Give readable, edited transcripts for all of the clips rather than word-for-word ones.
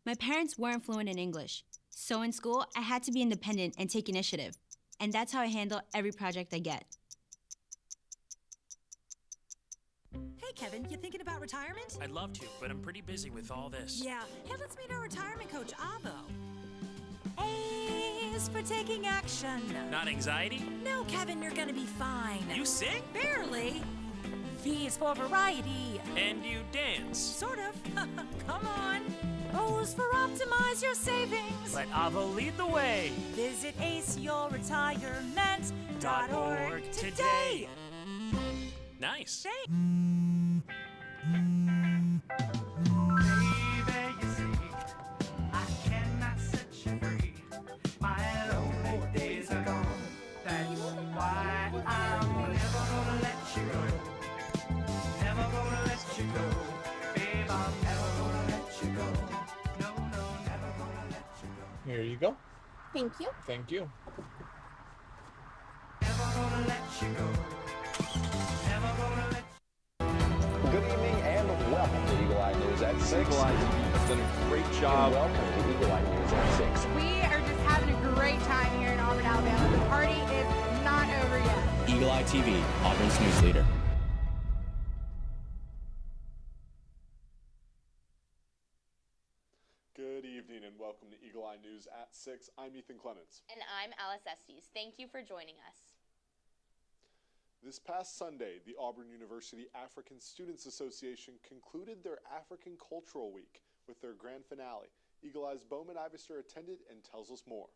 My parents weren't fluent in English, so in school, I had to be independent and take initiative. And that's how I handle every project I get. Hey, Kevin, you thinking about retirement? I'd love to, but I'm pretty busy with all this. Yeah. Hey, let's meet our retirement coach, Avo. A is for taking action. Not anxiety? No, Kevin, you're gonna be fine. You sing? Barely. V is for variety. And you dance? Sort of. Come on. O is for optimize your savings. Let Avo lead the way. Visit aceyourretirement.org today. Nice. Here you go. Thank you. Thank you. Good evening and welcome to Eagle Eye News at 6. Eagle Eye TV has done a great job. And welcome to Eagle Eye News at 6. We are just having a great time here in Auburn, Alabama. The party is not over yet. Eagle Eye TV, Auburn's news leader. Good evening and welcome to Eagle Eye News at 6. I'm Ethan Clements. And I'm Alice Estes. Thank you for joining us. This past Sunday, the Auburn University African Students Association concluded their African Cultural Week with their grand finale. Eagle Eye's Bowman Ivester attended and tells us more.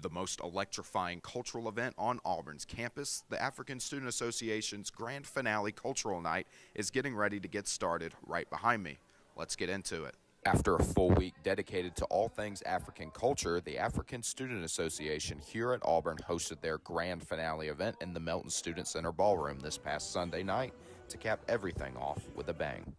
The most electrifying cultural event on Auburn's campus, the African Student Association's grand finale cultural night is getting ready to get started right behind me. Let's get into it. After a full week dedicated to all things African culture, the African Student Association here at Auburn hosted their grand finale event in the Melton Student Center Ballroom this past Sunday night to cap everything off with a bang.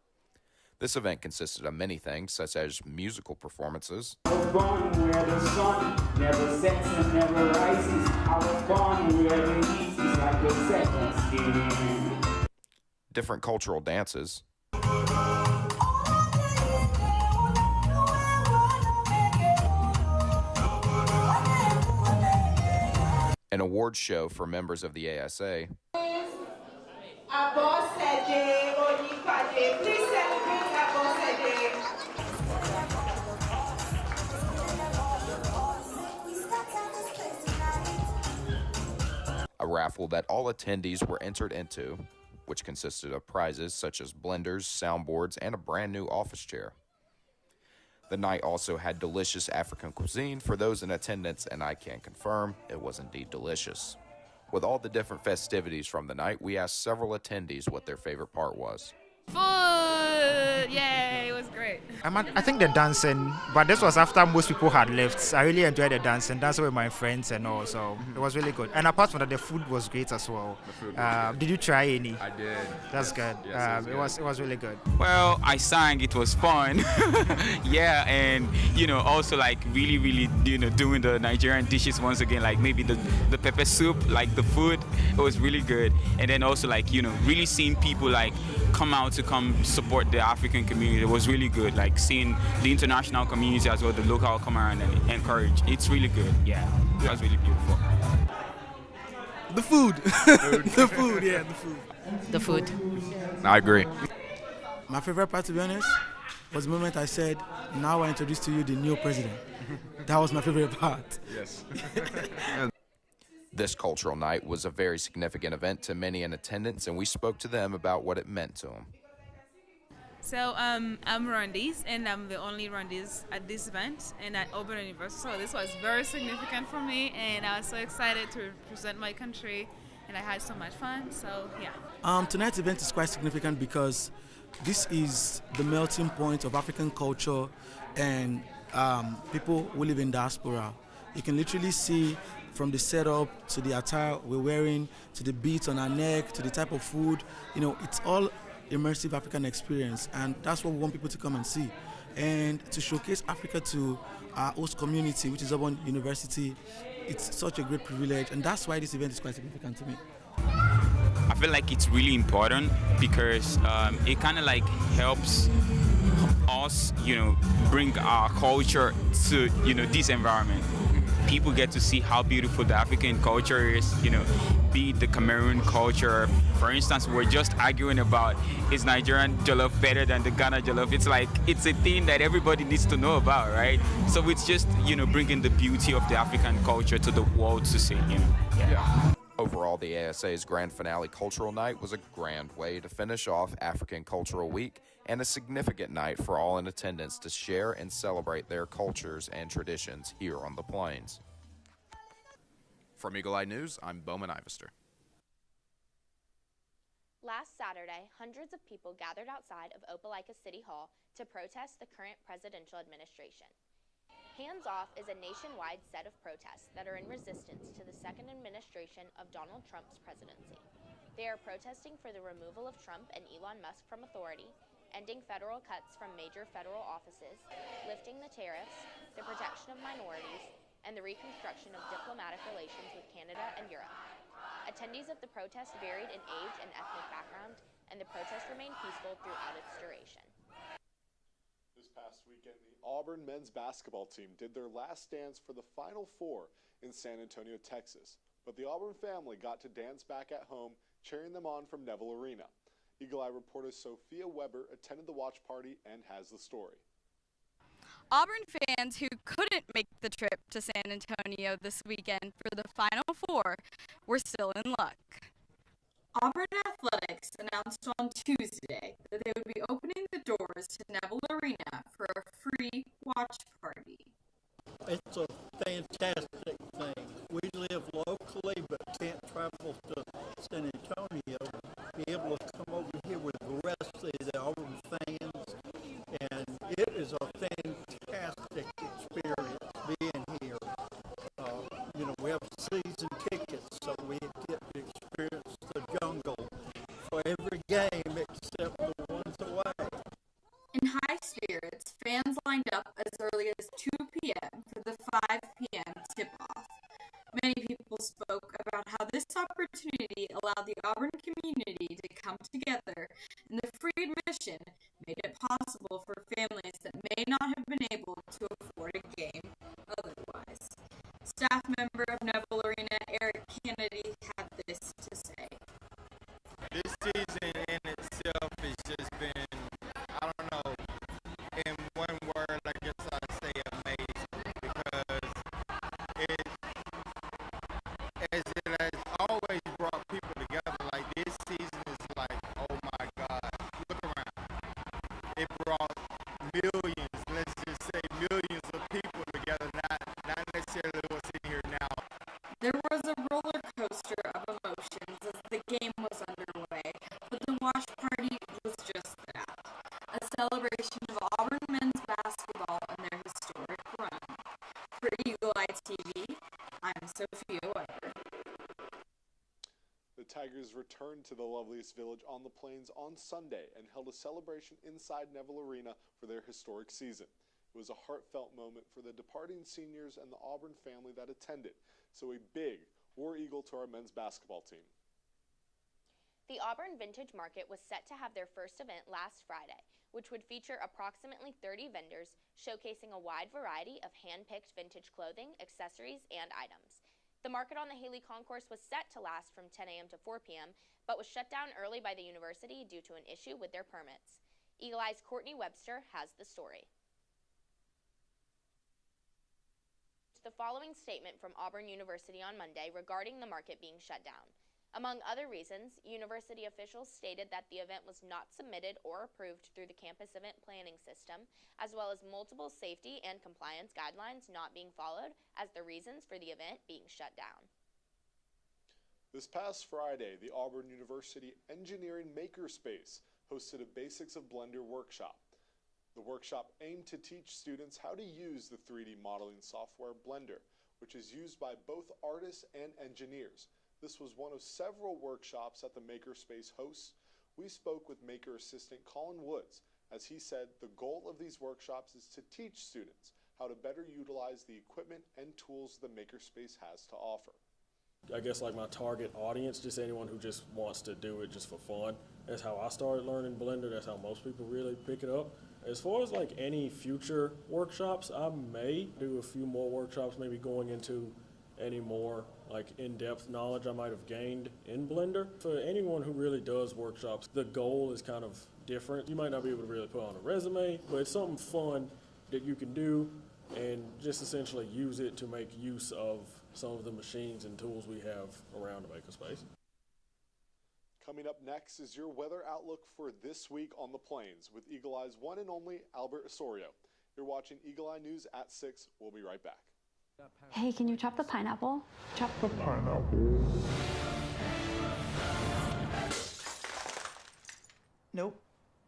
This event consisted of many things, such as musical performances, I was born where the sun never sets and never rises. I was born where the heat is like the second skin. different cultural dances, an award show for members of the ASA, a raffle that all attendees were entered into, which consisted of prizes such as blenders, soundboards, and a brand new office chair. The night also had delicious African cuisine for those in attendance, and I can confirm it was indeed delicious. With all the different festivities from the night, we asked several attendees what their favorite part was. Food! Yay, it was great. I think the dancing, but this was after most people had left. I really enjoyed the dancing with my friends and all, so it was really good. And apart from that, the food was great as well. Did you try any? I did. That's good. Yes, it was really good. Well, I sang. It was fun. Yeah, and also like really doing the Nigerian dishes once again, like maybe the pepper soup, like the food. It was really good. And then also like really seeing people like come out to come support the African community. It was really good, like seeing the international community as well, the local come around and encourage. It's really good. Yeah, it was really beautiful. The food. The food, yeah, the food. The food. I agree. My favorite part, to be honest, was the moment I said, now I introduce to you the new president. That was my favorite part. Yes. This cultural night was a very significant event to many in attendance, and we spoke to them about what it meant to them. So I'm Rwandese, and I'm the only Rwandese at this event and at Auburn University. So this was very significant for me, and I was so excited to represent my country, and I had so much fun. So yeah. Tonight's event is quite significant because this is the melting point of African culture and people who live in diaspora. You can literally see from the setup to the attire we're wearing, to the beads on our neck, to the type of food, it's all immersive African experience, and that's what we want people to come and see. And to showcase Africa to our host community, which is Auburn University, it's such a great privilege, and that's why this event is quite significant to me. I feel like it's really important because it kind of like helps us, bring our culture to, this environment. People get to see how beautiful the African culture is, be it the Cameroon culture. For instance, we're just arguing about, is Nigerian jollof better than the Ghana jollof? It's like, it's a thing that everybody needs to know about, right? So it's just, bringing the beauty of the African culture to the world to see, Yeah. Overall, the ASA's Grand Finale Cultural Night was a grand way to finish off African Cultural Week and a significant night for all in attendance to share and celebrate their cultures and traditions here on the Plains. From Eagle Eye News, I'm Bowman Ivester. Last Saturday, hundreds of people gathered outside of Opelika City Hall to protest the current presidential administration. Hands Off is a nationwide set of protests that are in resistance to the second administration of Donald Trump's presidency. They are protesting for the removal of Trump and Elon Musk from authority, ending federal cuts from major federal offices, lifting the tariffs, the protection of minorities, and the reconstruction of diplomatic relations with Canada and Europe. Attendees of the protest varied in age and ethnic background, and the protest remained peaceful throughout its duration. This past weekend, the Auburn men's basketball team did their last dance for the Final Four in San Antonio, Texas. But the Auburn family got to dance back at home, cheering them on from Neville Arena. Eagle Eye reporter Sophia Weber attended the watch party and has the story. Auburn fans who couldn't make the trip to San Antonio this weekend for the Final Four were still in luck. Auburn Athletics announced on Tuesday that they would be opening the doors to Neville Arena for a free watch party. It's a fantastic thing. We live locally but can't travel to San Antonio. Be able to come over here with the rest of the Auburn fans, and it is a fantastic experience being here. We have season tickets, so we get to experience the jungle for every game except the ones away. In high spirits, fans lined up as early as 2 p.m. for the 5 p.m. tip-off. Many people spoke about how this opportunity allowed the Auburn community to come together, and the free admission made it possible for families that may not have been able to afford a game otherwise. Staff member of Neville Arena, Eric Kennedy, had this to say. This season in itself has just been, I don't know, in one word, I guess I'd say amazing, because it has always brought people together. Like, this season is like, oh my God, look around. It brought millions, let's just say millions of people together, not necessarily what's in here now. There was a roller coaster of emotions as the game was underway, but the watch party was just that, a celebration of Auburn men's basketball and their historic run. For Eagle Eye TV, I'm Sophia Weber. The Tigers returned to the loveliest village on the Plains on Sunday and held a celebration inside Neville Arena for their historic season. It was a heartfelt moment for the departing seniors and the Auburn family that attended. So a big War Eagle to our men's basketball team. The Auburn Vintage Market was set to have their first event last Friday, which would feature approximately 30 vendors showcasing a wide variety of hand-picked vintage clothing, accessories, and items. The market on the Haley Concourse was set to last from 10 a.m. to 4 p.m., but was shut down early by the university due to an issue with their permits. Eagle Eye's Courtney Webster has the story. The following statement from Auburn University on Monday regarding the market being shut down. Among other reasons, university officials stated that the event was not submitted or approved through the campus event planning system, as well as multiple safety and compliance guidelines not being followed as the reasons for the event being shut down. This past Friday, the Auburn University Engineering Makerspace hosted a Basics of Blender workshop. The workshop aimed to teach students how to use the 3D modeling software Blender, which is used by both artists and engineers. This was one of several workshops that the Makerspace hosts. We spoke with Maker Assistant Colin Woods. As he said, the goal of these workshops is to teach students how to better utilize the equipment and tools the Makerspace has to offer. I guess like my target audience, just anyone who just wants to do it just for fun, That's how I started learning Blender. That's how most people really pick it up. As far as like any future workshops, I may do a few more workshops, maybe going into any more like in-depth knowledge I might have gained in Blender. For anyone who really does workshops, the goal is kind of different. You might not be able to really put on a resume, but it's something fun that you can do and just essentially use it to make use of some of the machines and tools we have around the Makerspace. Coming up next is your weather outlook for this week on the plains with Eagle Eye's one and only Albert Osorio. You're watching Eagle Eye News at 6. We'll be right back. Hey, can you chop the pineapple? Chop the pineapple. Nope,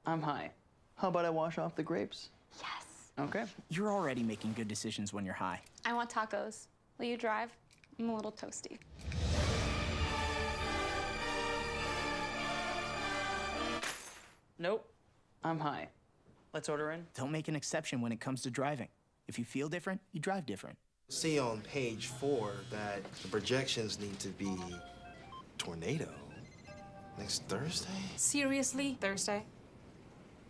I'm high. How about I wash off the grapes? Yes. Okay. You're already making good decisions when you're high. I want tacos. Will you drive? I'm a little toasty. Nope, I'm high. Let's order in. Don't make an exception when it comes to driving. If you feel different, you drive different. See on page 4 that the projections need to be tornado next Thursday. Seriously? Thursday?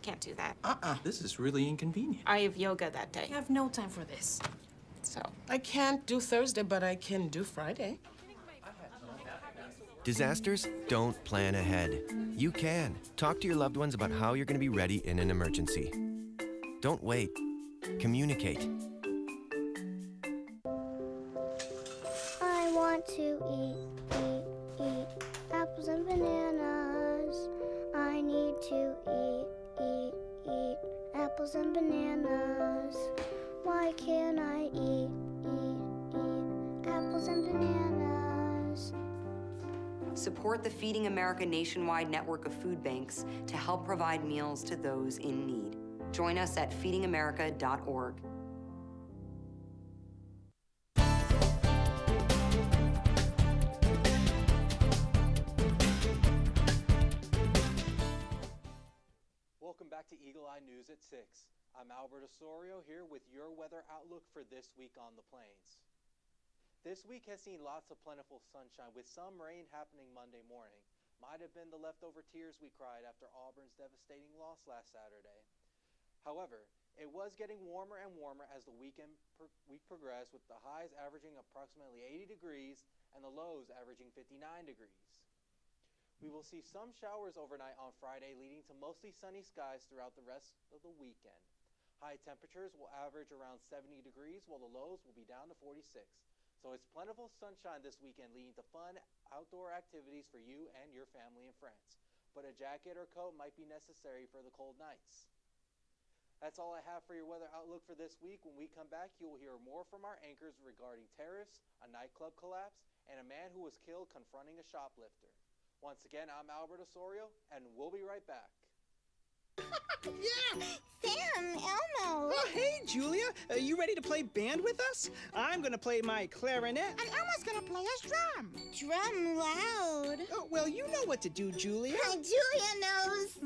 Can't do that. This is really inconvenient. I have yoga that day. I have no time for this. So. I can't do Thursday, but I can do Friday. Disasters don't plan ahead. You can. Talk to your loved ones about how you're going to be ready in an emergency. Don't wait. Communicate. I want to eat apples and bananas. I need to eat apples and bananas. Why can't I eat apples and bananas? Support the Feeding America nationwide network of food banks to help provide meals to those in need. Join us at feedingamerica.org. Welcome back to Eagle Eye News at 6. I'm Albert Osorio here with your weather outlook for this week on the plains. This week has seen lots of plentiful sunshine with some rain happening Monday morning. Might have been the leftover tears we cried after Auburn's devastating loss last Saturday. However, it was getting warmer and warmer as the week progressed, with the highs averaging approximately 80 degrees and the lows averaging 59 degrees. We will see some showers overnight on Friday, leading to mostly sunny skies throughout the rest of the weekend. High temperatures will average around 70 degrees, while the lows will be down to 46. So it's plentiful sunshine this weekend, leading to fun outdoor activities for you and your family and friends. But a jacket or coat might be necessary for the cold nights. That's all I have for your weather outlook for this week. When we come back, you will hear more from our anchors regarding tariffs, a nightclub collapse, and a man who was killed confronting a shoplifter. Once again, I'm Albert Osorio, and we'll be right back. Yeah! Sam, Elmo! Oh, hey, Julia! Are you ready to play band with us? I'm gonna play my clarinet. And Elmo's gonna play his drum. Drum loud. Oh, well, you know what to do, Julia. Julia knows.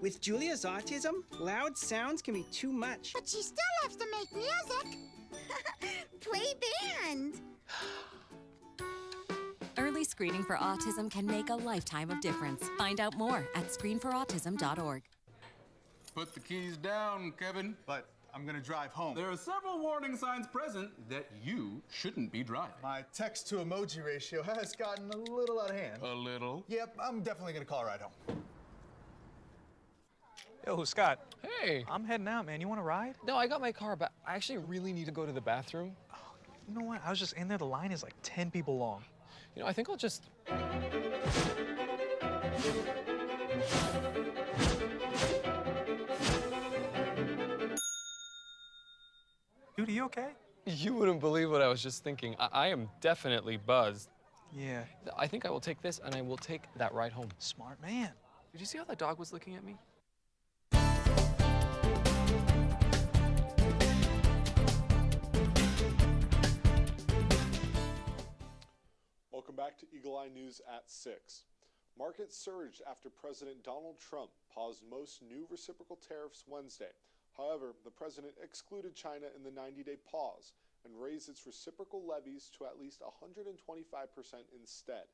With Julia's autism, loud sounds can be too much. But she still loves to make music. Play band. Early screening for autism can make a lifetime of difference. Find out more at screenforautism.org. Put the keys down, Kevin. But I'm gonna drive home. There are several warning signs present that you shouldn't be driving. My text to emoji ratio has gotten a little out of hand. A little? Yep, I'm definitely gonna call a ride home. Yo, Scott. Hey. I'm heading out, man. You want to ride? No, I got my car, but I actually really need to go to the bathroom. Oh, you know what? I was just in there. The line is like 10 people long. You know, I think I'll just... Dude, are you okay? You wouldn't believe what I was just thinking. I am definitely buzzed. Yeah. I think I will take this, and I will take that ride home. Smart man. Did you see how that dog was looking at me? Welcome back to Eagle Eye News at 6. Markets surged after President Donald Trump paused most new reciprocal tariffs Wednesday. However, the president excluded China in the 90-day pause and raised its reciprocal levies to at least 125% instead.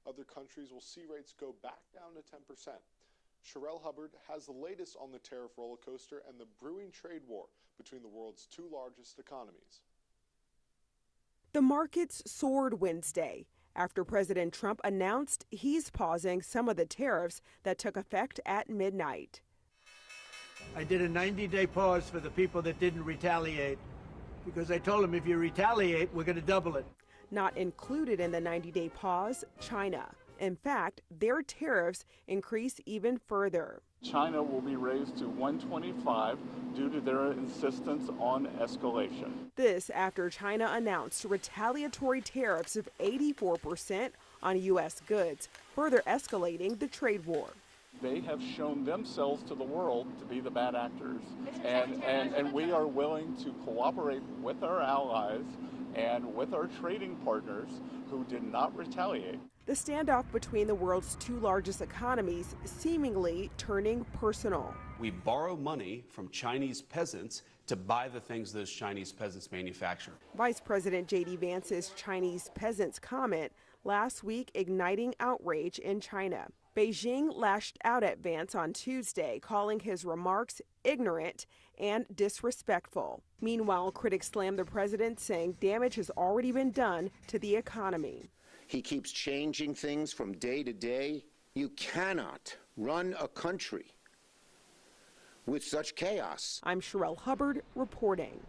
Other countries will see rates go back down to 10%. Sherelle Hubbard has the latest on the tariff roller coaster and the brewing trade war between the world's two largest economies. The markets soared Wednesday after President Trump announced he's pausing some of the tariffs that took effect at midnight. I did a 90-day pause for the people that didn't retaliate because I told them if you retaliate, we're going to double it. Not included in the 90-day pause, China. In fact, their tariffs increase even further. China will be raised to 125 due to their insistence on escalation. This after China announced retaliatory tariffs of 84% on U.S. goods, further escalating the trade war. They have shown themselves to the world to be the bad actors, and we are willing to cooperate with our allies and with our trading partners who did not retaliate. The standoff between the world's two largest economies seemingly turning personal. We borrow money from Chinese peasants to buy the things those Chinese peasants manufacture. Vice President J.D. Vance's Chinese peasants comment last week igniting outrage in China. Beijing lashed out at Vance on Tuesday, calling his remarks ignorant and disrespectful. Meanwhile, critics slammed the president, saying damage has already been done to the economy. He keeps changing things from day to day. You cannot run a country with such chaos. I'm Sherelle Hubbard reporting.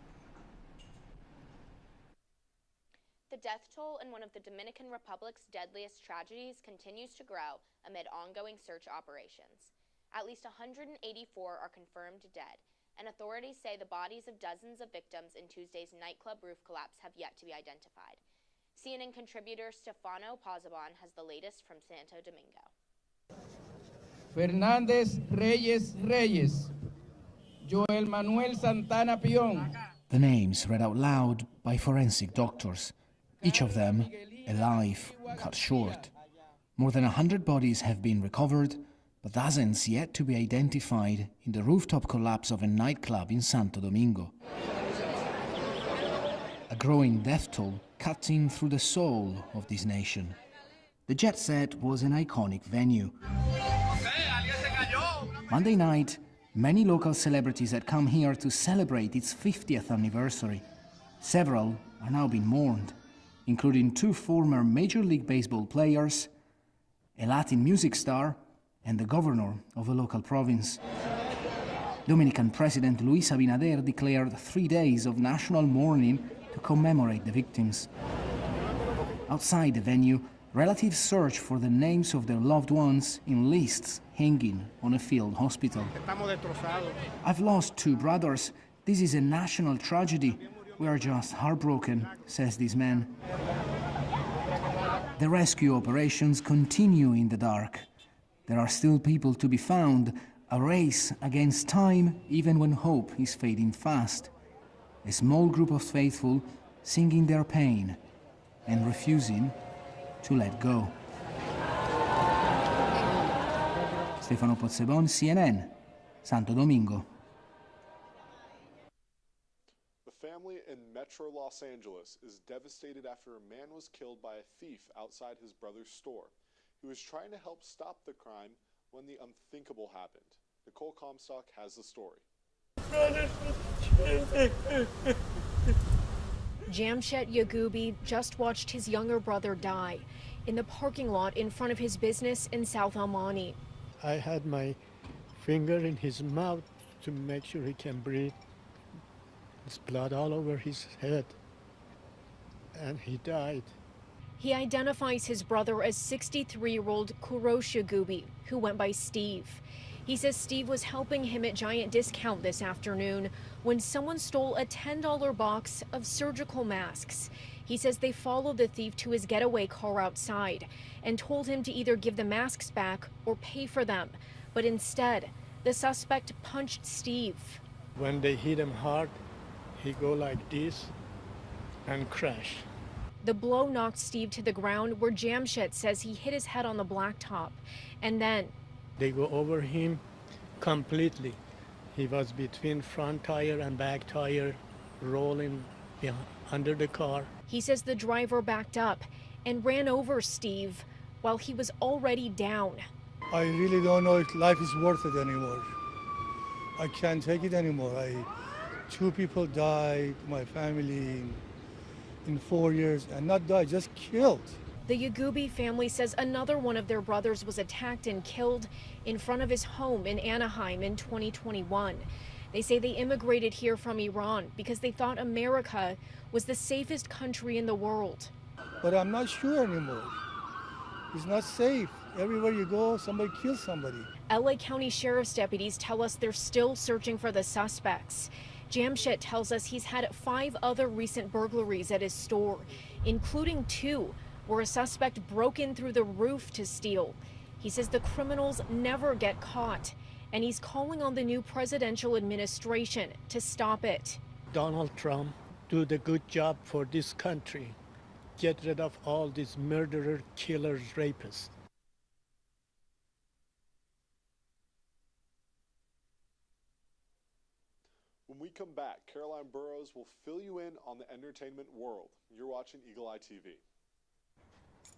The death toll in one of the Dominican Republic's deadliest tragedies continues to grow amid ongoing search operations. At least 184 are confirmed dead, and authorities say the bodies of dozens of victims in Tuesday's nightclub roof collapse have yet to be identified. CNN contributor Stefano Pozzobon has the latest from Santo Domingo. Fernández Reyes, Joel Manuel Santana Pion. The names read out loud by forensic doctors, each of them a life cut short. More than 100 bodies have been recovered, but dozens yet to be identified in the rooftop collapse of a nightclub in Santo Domingo. A growing death toll cutting through the soul of this nation. The Jet Set was an iconic venue. Monday night, many local celebrities had come here to celebrate its 50th anniversary. Several are now being mourned, including two former Major League Baseball players, a Latin music star, and the governor of a local province. Dominican President Luis Abinader declared 3 days of national mourning to commemorate the victims. Outside the venue, relatives search for the names of their loved ones in lists hanging on a field hospital. I've lost 2 brothers. This is a national tragedy. We are just heartbroken, says this man. The rescue operations continue in the dark. There are still people to be found, a race against time even when hope is fading fast. A small group of faithful singing their pain and refusing to let go. Stefano Pozzebon, CNN, Santo Domingo. The family in Metro Los Angeles is devastated after a man was killed by a thief outside his brother's store. He was trying to help stop the crime when the unthinkable happened. Nicole Comstock has the story. Jamshed Yagubi just watched his younger brother die in the parking lot in front of his business in South El Monte. I had my finger in his mouth to make sure he can breathe. There's blood all over his head, and he died. He identifies his brother as 63-year-old Kurosh Yagubi, who went by Steve. He says Steve was helping him at Giant Discount this afternoon when someone stole a $10 box of surgical masks. He says they followed the thief to his getaway car outside and told him to either give the masks back or pay for them. But instead, the suspect punched Steve. When they hit him hard, he go like this and crash. The blow knocked Steve to the ground where Jamshed says he hit his head on the blacktop. And then they go over him completely. He was between front tire and back tire, rolling under the car. He says the driver backed up and ran over Steve while he was already down. I really don't know if life is worth it anymore. I can't take it anymore. Two people died, my family, in 4 years, and not died, just killed. The Yagoubi family says another one of their brothers was attacked and killed in front of his home in Anaheim in 2021. They say they immigrated here from Iran because they thought America was the safest country in the world. But I'm not sure anymore. It's not safe. Everywhere you go, somebody kills somebody. LA County Sheriff's deputies tell us they're still searching for the suspects. Jamshed tells us he's had 5 other recent burglaries at his store, including 2 where a suspect broke in through the roof to steal. He says the criminals never get caught, and he's calling on the new presidential administration to stop it. Donald Trump, do the good job for this country. Get rid of all these murderers, killers, rapists. When we come back, Caroline Burrows will fill you in on the entertainment world. You're watching Eagle Eye TV.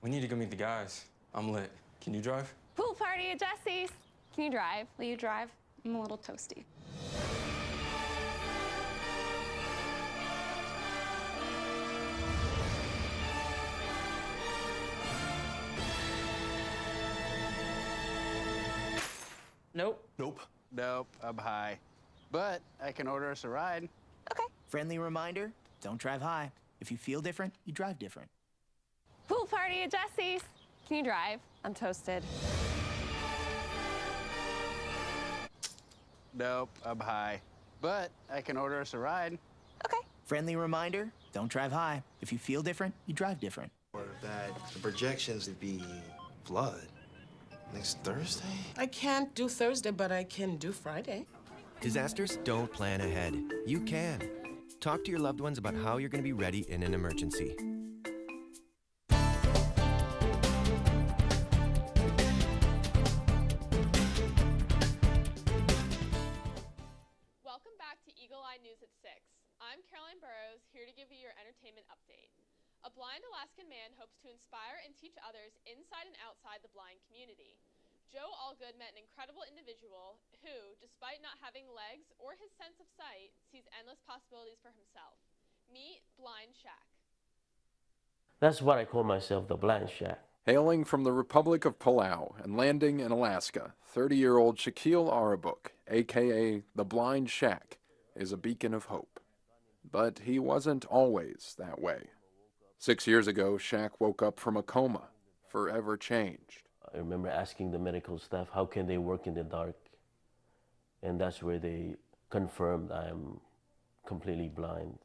We need to go meet the guys. I'm lit. Can you drive? Pool party at Jesse's. Can you drive? Will you drive? I'm a little toasty. Nope. Nope. Nope, I'm high. But I can order us a ride. Okay. Friendly reminder, don't drive high. If you feel different, you drive different. Pool party at Jesse's. Can you drive? I'm toasted. Nope, I'm high. But I can order us a ride. Okay. Friendly reminder, don't drive high. If you feel different, you drive different. Or that the projections would be flood next Thursday? I can't do Thursday, but I can do Friday. Disasters don't plan ahead. You can. Talk to your loved ones about how you're going to be ready in an emergency. Welcome back to Eagle Eye News at 6. I'm Caroline Burrows, here to give you your entertainment update. A blind Alaskan man hopes to inspire and teach others inside and outside the blind community. Joe Allgood met an incredible individual who, despite not having legs or his sense of sight, sees endless possibilities for himself. Meet Blind Shaq. That's what I call myself, the Blind Shaq. Hailing from the Republic of Palau and landing in Alaska, 30-year-old Shaquille Arabuk, a.k.a. the Blind Shaq, is a beacon of hope. But he wasn't always that way. 6 years ago, Shaq woke up from a coma, forever changed. I remember asking the medical staff, how can they work in the dark? And that's where they confirmed I am completely blind.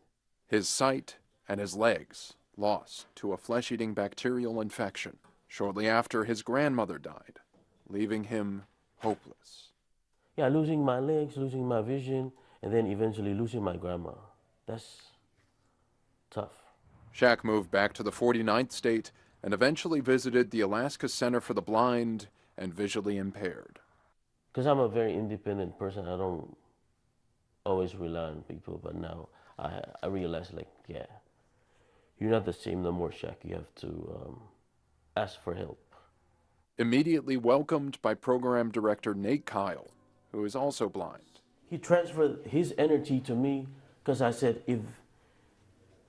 His sight and his legs lost to a flesh-eating bacterial infection shortly after his grandmother died, leaving him hopeless. Yeah, losing my legs, losing my vision, and then eventually losing my grandma. That's tough. Shaq moved back to the 49th state and eventually visited the Alaska Center for the Blind and Visually Impaired. Because I'm a very independent person, I don't always rely on people, but now I realize, like, yeah, you're not the same no more, Shaq. You have to ask for help. Immediately welcomed by program director Nate Kyle, who is also blind. He transferred his energy to me because I said,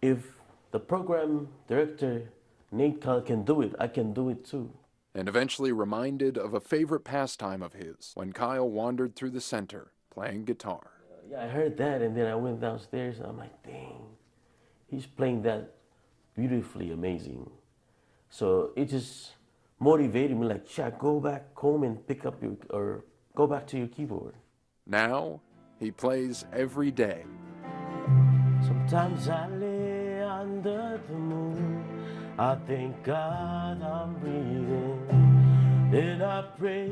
if the program director Nate Kyle can do it, I can do it too. And eventually reminded of a favorite pastime of his when Kyle wandered through the center playing guitar. Yeah, I heard that, and then I went downstairs and I'm like, dang, he's playing that beautifully amazing. So it just motivated me, like, Shaq, go back home and pick up or go back to your keyboard. Now he plays every day. Sometimes I lay under the moon, I thank God I'm breathing, then I pray,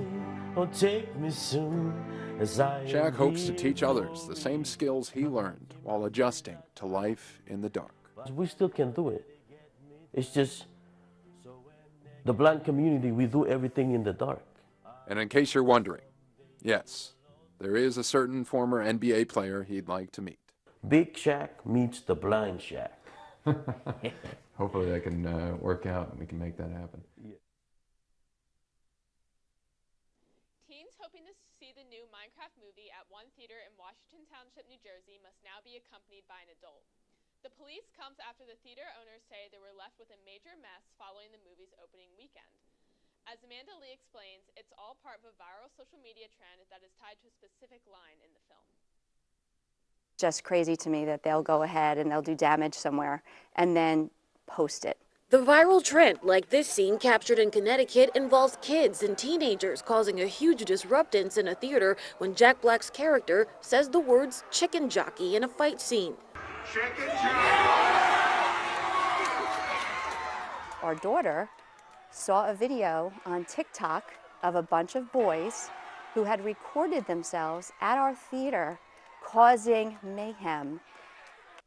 oh take me soon as I Shaq hopes to teach others the same skills he learned while adjusting to life in the dark. We still can do it. It's just the blind community, we do everything in the dark. And in case you're wondering, yes, there is a certain former NBA player he'd like to meet. Big Shaq meets the Blind Shaq. Hopefully that can work out and we can make that happen. Yeah. Minecraft movie at one theater in Washington Township, New Jersey must now be accompanied by an adult. The police comes after the theater owners say they were left with a major mess following the movie's opening weekend. As Amanda Lee explains, it's all part of a viral social media trend that is tied to a specific line in the film. Just crazy to me that they'll go ahead and they'll do damage somewhere and then post it. The viral trend, like this scene captured in Connecticut, involves kids and teenagers causing a huge disruptance in a theater when Jack Black's character says the words chicken jockey in a fight scene. Chicken jockey! Our daughter saw a video on TikTok of a bunch of boys who had recorded themselves at our theater causing mayhem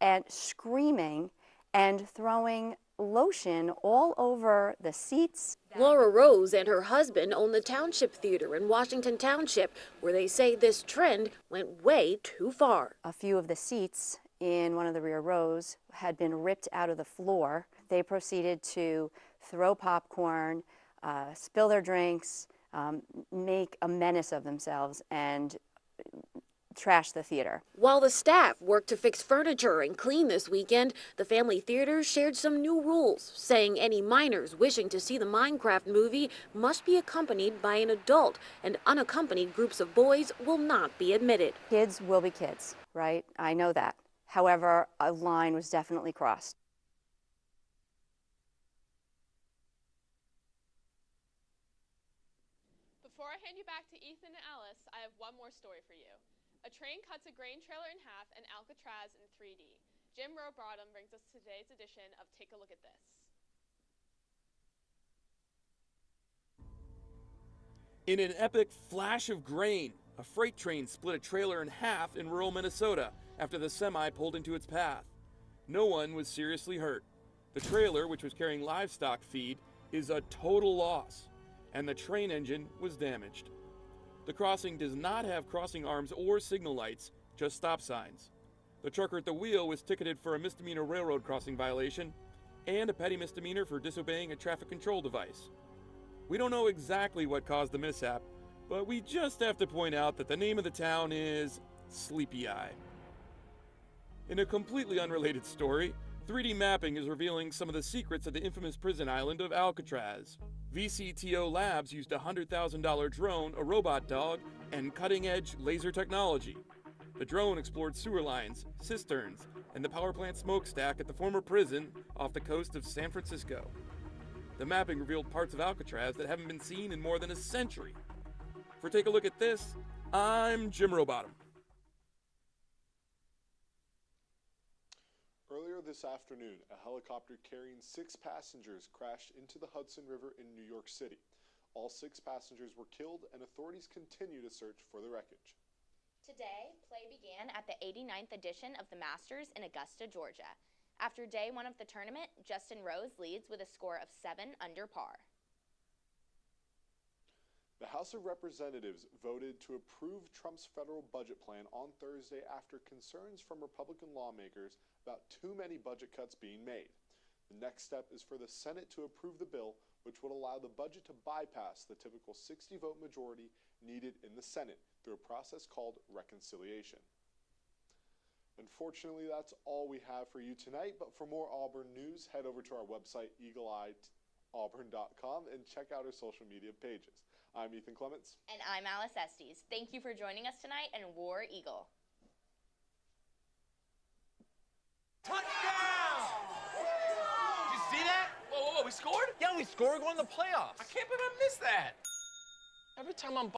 and screaming and throwing lotion all over the seats. Laura Rose and her husband own the Township Theater in Washington Township, where they say this trend went way too far. A few of the seats in one of the rear rows had been ripped out of the floor. They proceeded to throw popcorn, spill their drinks, make a menace of themselves, and trash the theater. While the staff worked to fix furniture and clean this weekend, the family theater shared some new rules, saying any minors wishing to see the Minecraft movie must be accompanied by an adult, and unaccompanied groups of boys will not be admitted. Kids will be kids, right? I know that. However, a line was definitely crossed. Before I hand you back to Ethan and Alice, I have one more story for you. A train cuts a grain trailer in half in Alcatraz in 3D. Jim Rowbottom brings us today's edition of Take a Look at This. In an epic flash of grain, a freight train split a trailer in half in rural Minnesota after the semi pulled into its path. No one was seriously hurt. The trailer, which was carrying livestock feed, is a total loss, and the train engine was damaged. The crossing does not have crossing arms or signal lights, just stop signs. The trucker at the wheel was ticketed for a misdemeanor railroad crossing violation and a petty misdemeanor for disobeying a traffic control device. We don't know exactly what caused the mishap, but we just have to point out that the name of the town is Sleepy Eye. In a completely unrelated story, 3D mapping is revealing some of the secrets of the infamous prison island of Alcatraz. VCTO Labs used a $100,000 drone, a robot dog, and cutting-edge laser technology. The drone explored sewer lines, cisterns, and the power plant smokestack at the former prison off the coast of San Francisco. The mapping revealed parts of Alcatraz that haven't been seen in more than a century. For Take a Look at This, I'm Jim Rowbottom. Earlier this afternoon, a helicopter carrying 6 passengers crashed into the Hudson River in New York City. All 6 passengers were killed, and authorities continue to search for the wreckage. Today, play began at the 89th edition of the Masters in Augusta, Georgia. After day 1 of the tournament, Justin Rose leads with a score of 7 under par. The House of Representatives voted to approve Trump's federal budget plan on Thursday after concerns from Republican lawmakers about too many budget cuts being made. The next step is for the Senate to approve the bill, which would allow the budget to bypass the typical 60-vote majority needed in the Senate through a process called reconciliation. Unfortunately, that's all we have for you tonight, but for more Auburn news, head over to our website, eagleeyeauburn.com, and check out our social media pages. I'm Ethan Clements. And I'm Alice Estes. Thank you for joining us tonight, and War Eagle. Touchdown! Did you see that? Whoa, we scored? Yeah, we scored. We're going to the playoffs. I can't believe I missed that. Every time I'm